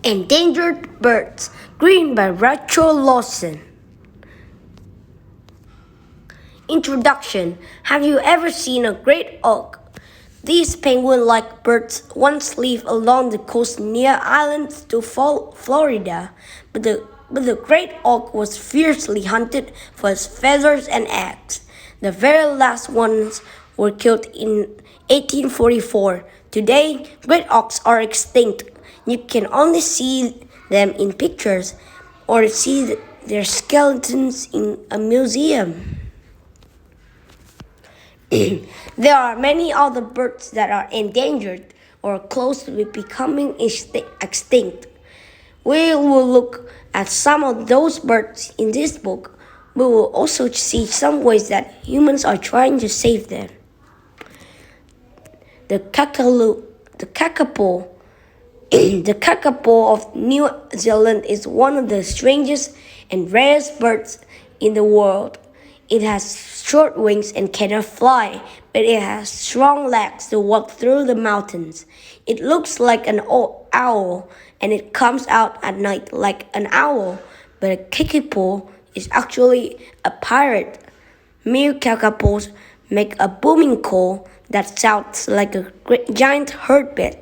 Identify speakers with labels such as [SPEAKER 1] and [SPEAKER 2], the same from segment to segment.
[SPEAKER 1] Endangered Birds, green by Rachel Lawson. Introduction. Have you ever seen a great auk? These penguin-like birds once lived along the coast near islands to Florida, but the great auk was fiercely hunted for its feathers and eggs. The very last ones were killed in 1844. Today, great auks are extinct. You can only see them in pictures or see their skeletons in a museum. There are many other birds that are endangered or close to becoming extinct. We will look at some of those birds in this book. We will also see some ways that humans are trying to save them. The kakapo the kakapo of New Zealand is one of the strangest and rarest birds in the world. It has short wings and cannot fly, but it has strong legs to walk through the mountains. It looks like an owl, and it comes out at night like an owl, but a kakapo is actually a pirate. Male kakapos make a booming call that sounds like a giant heartbeat.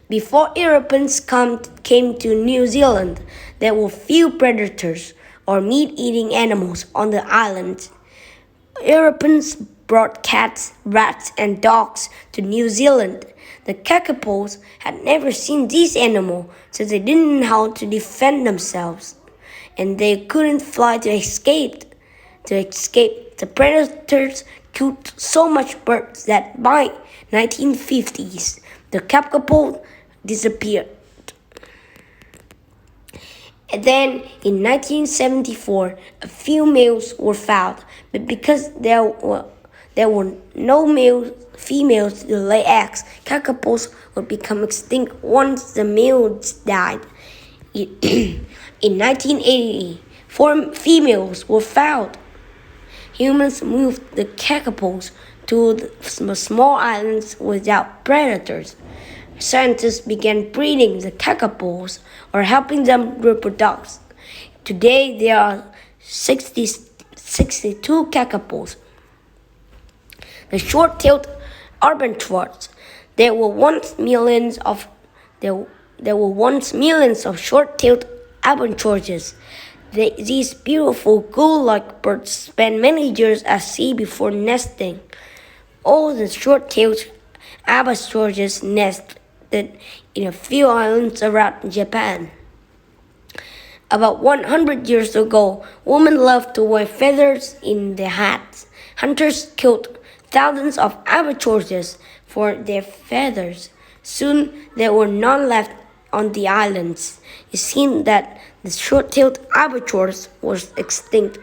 [SPEAKER 1] Before Europeans came to New Zealand, there were few predators or meat-eating animals on the island. Europeans brought cats, rats, and dogs to New Zealand. The kakapos had never seen these animals, so they didn't know how to defend themselves, and they couldn't fly to escape. The predators killed so much birds that by 1950s, the kakapo disappeared. And then in 1974, a few males were found, but because there were no females to lay eggs, kakapos would become extinct once the males died. In 1980, 4 females were found. Humans moved the kakapos to the small islands without predators. Scientists began breeding the kakapos or helping them reproduce. Today there are 62 kakapos. The short-tailed albatross. There were once millions of short-tailed albatrosses. These beautiful gull-like birds spend many years at sea before nesting. All the short-tailed albatrosses nested in a few islands around Japan. About 100 years ago, women loved to wear feathers in their hats. Hunters killed thousands of albatrosses for their feathers. Soon there were none left on the islands. It seemed that the short-tailed albatross was extinct.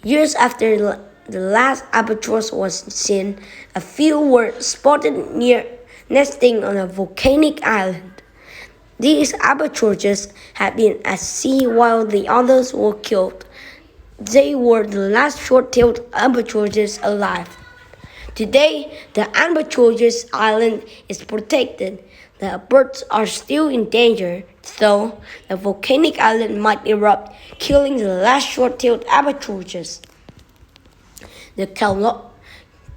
[SPEAKER 1] Years after the last albatross was seen, a few were spotted near nesting on a volcanic island. These albatrosses had been at sea while the others were killed. They were the last short-tailed albatrosses alive. Today, the albatrosses island is protected. The birds are still in danger, though the volcanic island might erupt, killing the last short-tailed albatrosses. The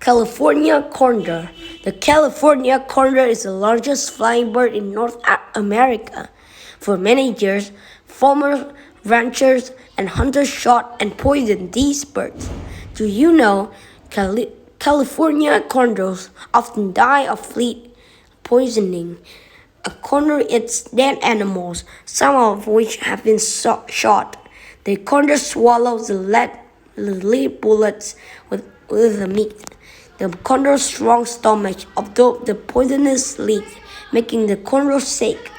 [SPEAKER 1] California condor. The California condor is the largest flying bird in North America. For many years, farmers, ranchers, and hunters shot and poisoned these birds. Do you know California condors often die of lead poisoning? A condor eats dead animals, some of which have been shot. The condor swallows the lead bullets with the meat. The condor's strong stomach absorbs the poisonous lead, making the condor sick.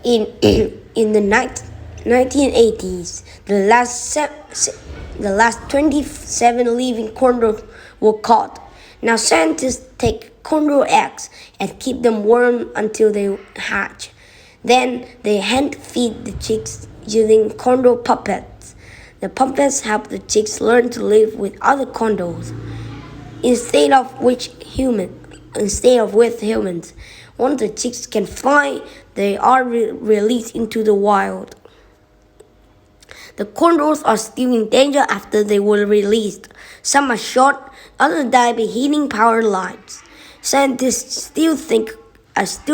[SPEAKER 1] In the 1980s, the last 27 living condors were caught. Now scientists take condor eggs and keep them warm until they hatch. Then they hand feed the chicks using condor puppets. The puppets help the chicks learn to live with other condors, instead of which humans instead of with humans. Once the chicks can fly, they are released into the wild. The condors are still in danger after they were released. Some are shot, others die by hitting power lines. Scientists still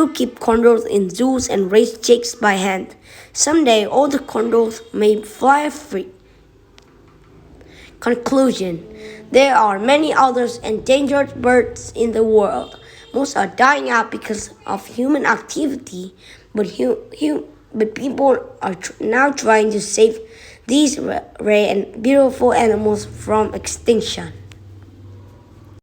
[SPEAKER 1] keep condors in zoos and raise chicks by hand. Someday all the condors may fly free. Conclusion: there are many other endangered birds in the world. Most are dying out because of human activity, but people are now trying to save these rare and beautiful animals from extinction.